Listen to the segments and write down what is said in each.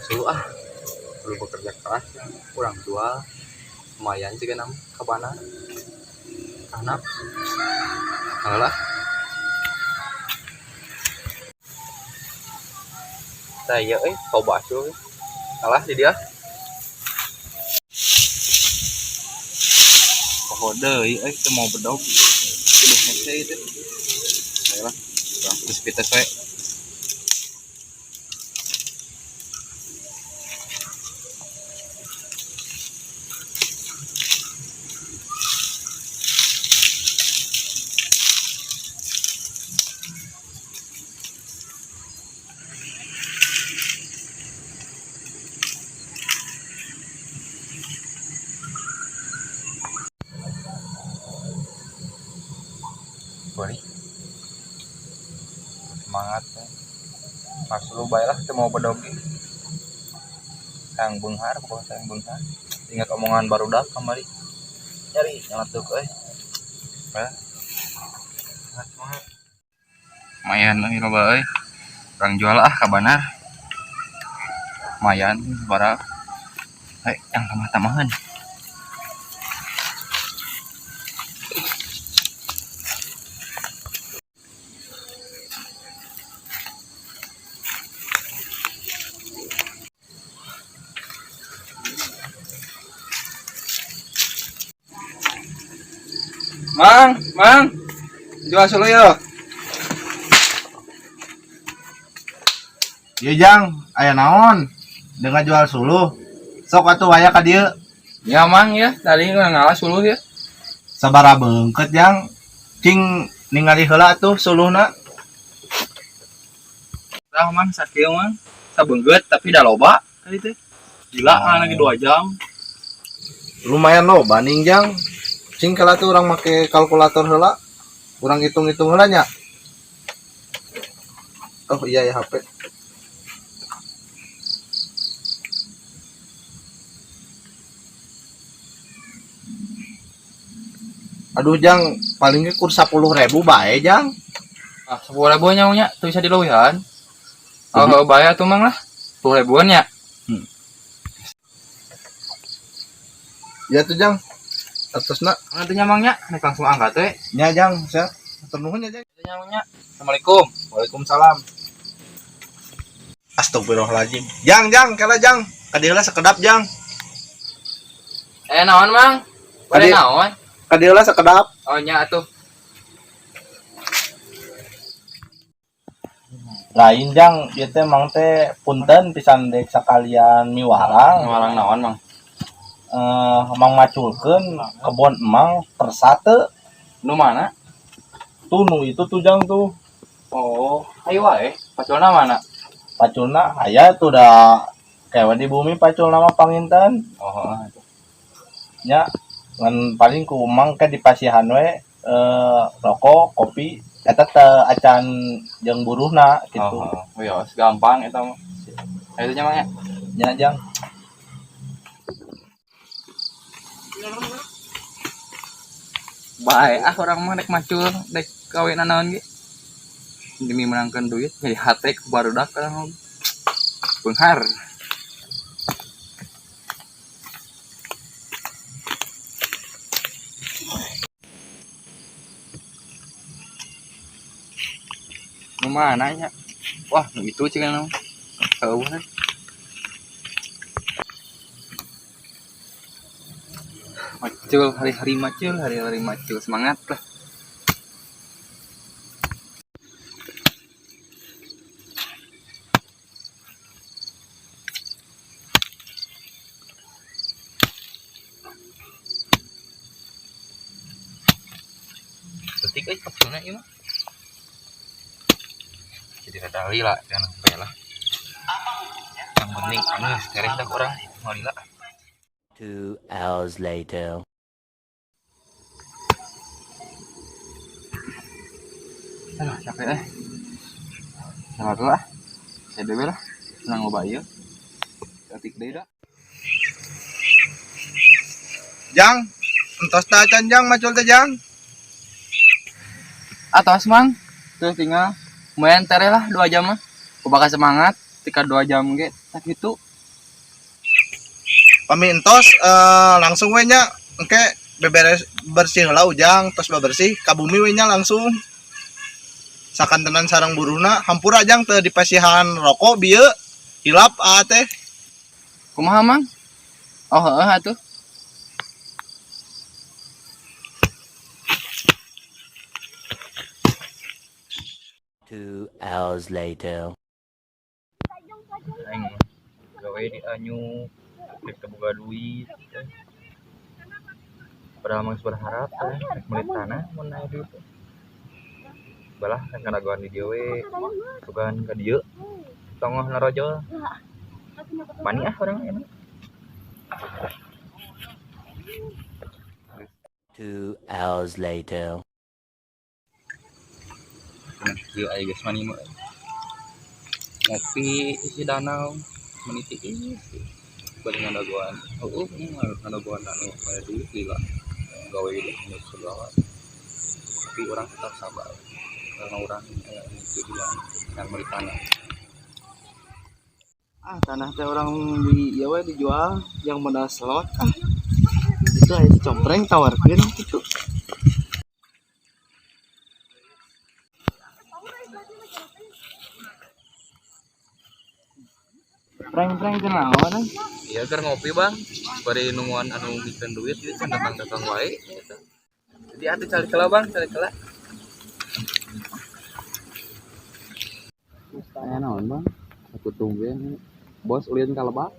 Sulu perlu bekerja keras, kurang jual lumayan sih kan kabana anak alah saya kau basuh alah di dia kode kita mau bedog sudah selesai itu ayolah terus kita boleh semangat ya. Mas lu baiklah kita mau bedogi sayang benghar ingat omongan baru dah kembali nyari nyalatuk ya semangat mayan lagi loba orang jual kabanar mayan barang yang tamah-tamahan Mang, jual sulu yo. Iya Jang, aya naon? Dengan jual suluh. Sok atuh aya ka dieu. Ya Mang ya, tadi ngalah suluh ya. Sabara beungkeut Jang. Cing ningali heula atuh suluhna. Tah Mang sakieu Mang. Sabeungkeut tapi da loba kali teh. Gila lagi 2 jam. Lumayan loba ning Jang. Cing kala tuh orang make kalkulator heula. Urang hitung-hitung heula nya. Oh iya ya HP. Aduh Jang, palingnya kur 10.000 bae Jang. 10.000 nya tuh bisa dileuwihan. Oh bayar tuh Mang lah. 10.000-an ya. Ya tuh Jang. Atusna. Nantinya Mangnya nek langsung angkat teh. Nya Jang, saya atur nuhun ya Jang. Nantinya Mangnya. Assalamualaikum. Waalaikumsalam. Astagfirullahaladzim. Jang, kala Jang. Kadieu lah sekedap Jang. Naon Mang? Bade naon? Kadieu lah sekedap. Oh nya atuh. Lain Jang, ieu teh mang teh punten pisan dek sakalian miwarang. Miwarang naon Mang? Mang maculkeun kebon emang persate. Nu mana? Tuh nu itu tuh Jang tuh. Oh, ayo wae. Paculna mana? Paculna aya tuh da kayak di bumi pacul nama panginten. Oh, nya ngan paling ku mang ke di pasihan we rokok, kopi eta teh acan jeung buruhna gitu. Oh iya, gampang eta mah. Ayo nya Mang ya. Nya Jang. Bae orang mah rek macul dek kawinan naon ge. Demi menangkan duit jadi hate ke barudak kan benghar. Nu mana nya? Wah, itu cenah. Keueuhan. Macul hari-hari macul semangat lah. Ketik paculna ieu mah. Jadi rada lila kan lah. Yang penting panas karek dah orang mau lila. 2 hours later. Capek salah lah. Saya bebe lah. Senang loba ieu. Ketik deui da. Jang, entos teh acan Jang macul teh Jang. Atos Mang. Terus tinggal lumayan tere lah 2 jam mah. Aku bakal semangat ketika 2 jam ge tak gitu. Pamintos langsung we nya engke beberes bersih heula ujang tos bebersih ka bumi we nya langsung sakantenan sareng buruhna hampura jang teu dipasihan rokok bieu hilap teh. Kumaha mang? Oh heeh atuh. 2 hours later. Aing gawe di anyu rek teu boga duit. Padahal mah geus berharap rek meuli tanah mun aya duit. Balah kan kadagoan di dieu we sugan ka dieu. Tongoh narojol. Mani urang emang. 2 hours later. Dieu aya geus mani mah. Ngopi isi danau meniti bari ngadagoan. Ngadagoan anu aya duit lila. Gawe di anu segala. Tapi orang tetap sabar. Karena orang tujuan yang meuli tanah. Tanah teh orang di ieu we dijual yang modal slot itu aya si compreng tawarkeun gitu. Preng-preng teh naon? Iya keur ngopi bang, bari nungguan anu bikin duit itu kan datang wae. Gitu. Jadi atuh cari celah bang, cari celah. Aya naon, Bang? Aku tungguin, bos ulin ka Lebak.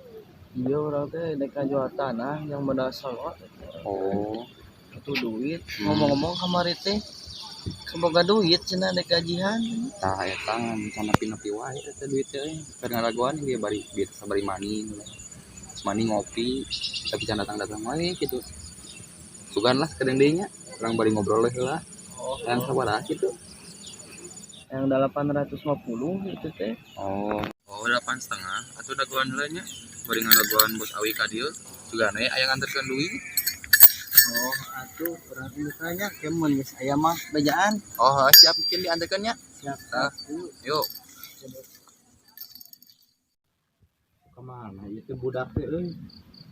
Iya urang teh dek jual tanah yang modal slot. Oh, Itu duit. Ngomong-ngomong kamari teh semoga duit cenah dek gajian. tah eta can nepi-nepi wae eta duit teh. Keur ngaragoan dia bari biasa bari mani. Mani ngopi, tapi can datang wae gitu. Sugan lah kadang deui nya, urang bari ngobrol heula. Yang sabaraha kitu. Yang 850 itu teh. Oh, 8,5. Atuh dagoan heula nya. Bari ngadagoan bos awi ka dieu. Sugan we aya nganterkeun duit. Oh, atuh urang ditanya kemun geus aya mah bejaan. Oh, siap mungkin diantarkeun nya. Siap. Tah, yuk. Kemana itu budak teh euy?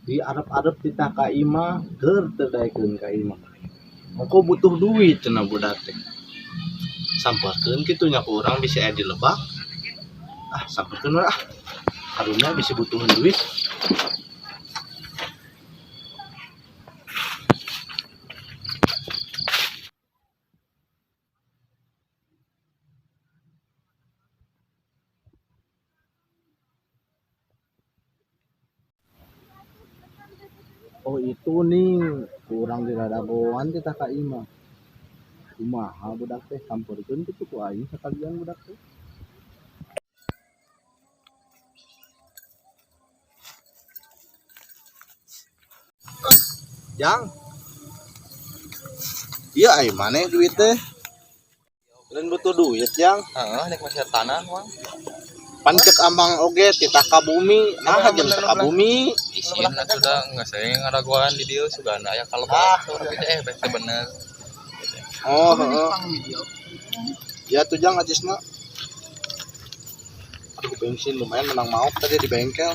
Di arep-arep titah ka imah keur teu daekeun ka imah. Engko butuh duit cenah budak teh. Samperkeun kitu nya ku urang bisa aya di Lebak. Samperkeun we Karunya bisa butuhin duit. Oh itu nih kurang diradagoan kita ka imah. Kumaha budak teh sampeurkeun kitu ku aing sakalian budak teh. Jang. Iya ai maneh duit teh. Dan butuh duit, Jang. Heeh, nek masih tanah mah. Pancet ambang oge titah ka bumi, nah jeung ka bumi. Isin sudah nggak saya ngadagoan di dieu sugana aya kalebak. Tapi teh bener. Oh, heeh. Ya tuh Jang ajisna. Aduh bensin lumayan menang mau tadi di bengkel.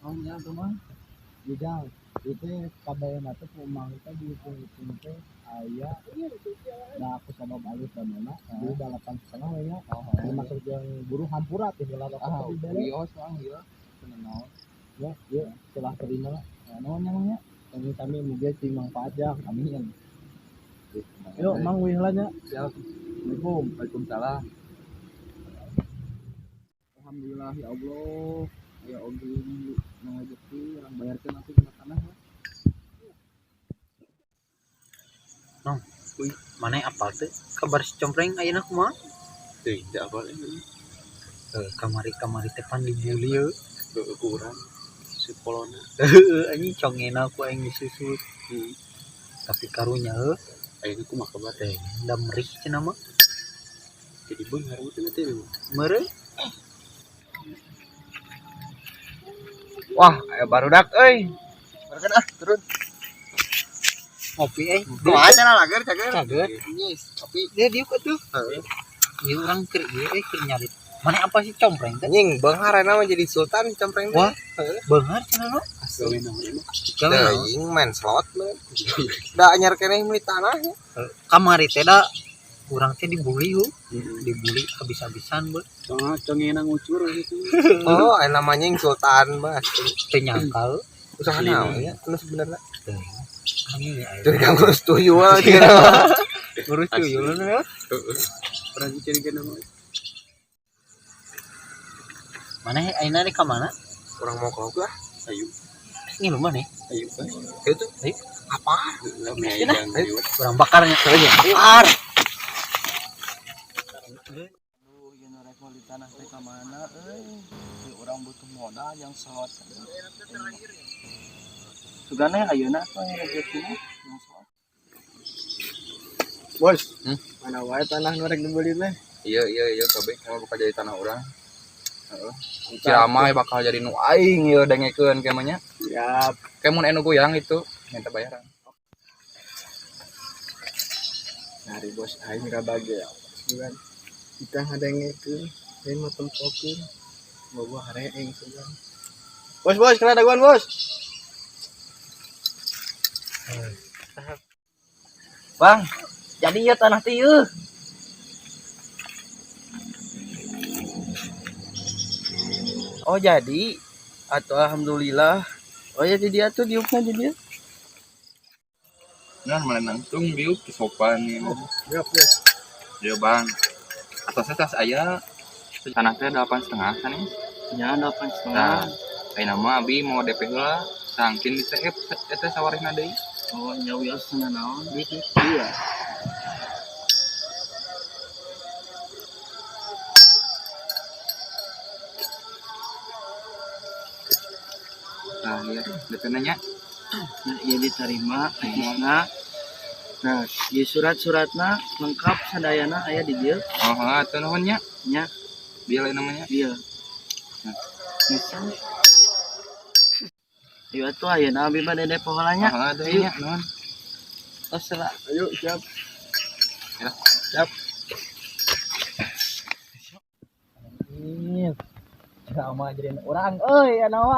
Oh ya teman, jang itu kabayana teh kumang teh dihitung-hitung teh aya da aku sama alus dan mana di 8,5 we nya. Masuk jeung buruh hampura teh heula rokok di bere. Wios mah ieu. Naon? Ya, ya setelah terima naon namanya? Kami mugia cing mang pajak amin. Yuk mang wih lah nya. Siap. Assalamualaikum. Waalaikumsalam. Alhamdulillah ya Allah. Ya ogi ngajeki orang bayarkeun atuh kena tanah. Nong, wih, mana apa tuh? Kabar si Compreng ayeuna kumaha? Tidak boleh. Kamari teh pan dibully yeuh. Kurang psikolona. Anjing congena aku aing disusut. Tapi karunya Ayeuna kumaha kabar teh da merih cenah mah. jadi beunghar teh teh. Meureuh Wah, aya barudak euy. Barukan ah turun. Ngopi Kumaha cenah lager cager. Cager. Yes, kopi. Dia diuk tuh. Ieu urang keur nyari. Mana apa sih compreng teh? Anjing beunghar mah jadi sultan campreng teh. Wah, beunghar cenah lo. Anjing main slot mah. Da anyar keneh meuli tanah. Kamari teh da urang teh dibully hu. Dibully habis-habisan beuh. Soalnya cengenang ngucur gitu. Oh, aya namanya yang sultan mah. Teu nyangka Usaha naon ya? Anu sebenarnya. kami Jadi kamu setuju aja. urus tuyul ya. Pernah dicarikan nama. Mana ayeuna di ka mana? Orang mau ke lah. Ayo, Ngilu mana? ayo kan. Itu Ayo. apa? Lami aja Ayo. Urang bakarnya teunya. Bakar. Aduh, yeuna rek mau di tanah teh ka mana euy? Urang butuh modal yang slot. Sugana ayeuna teh rezekina yang slot. Bos, mana wae tanah nu rek dibeli teh? Iya kabeh mau bakal jadi tanah urang. Heeh. Ciramai bakal jadi nu aing ieu dengekeun ke mah nya. Siap. Kayak mun anu goyang itu minta bayaran. Cari bos aing ra bage. Sugan. Kita ngadengekeun, aing mah tempokeun. Bawa hareeng sugan. Bos, kena daguan, Bos. Bang, jadi ya tanah teh yeuh. Oh jadi atau alhamdulillah. Oh ya jadi atuh diukna jadi. Nah, malah nangtung biuk ke sopan ya. Siap. Ya bang, atasnya tas aya tanah teh 8,5 kan ya. Ya 8,5. Nah, kayak nama abi mau DP heula, sangkin di TF eta sawarehna deui. Oh nyawa sana naon gitu. Iya. Nah, iya DP nanya. Nah, iya diterima akhirna. Nah, di surat-suratna lengkap sadayana aya di dieu. Oh, atuh nuhun nya. Nya, Dia lain namanya. iya. Misal. Iya tuh ayeuna abi bade dede poholanya. Oh, atuh nya nuhun. Tos lah. Ayo siap. Ya. Siap. Iya. Sama jadi orang euy anawa.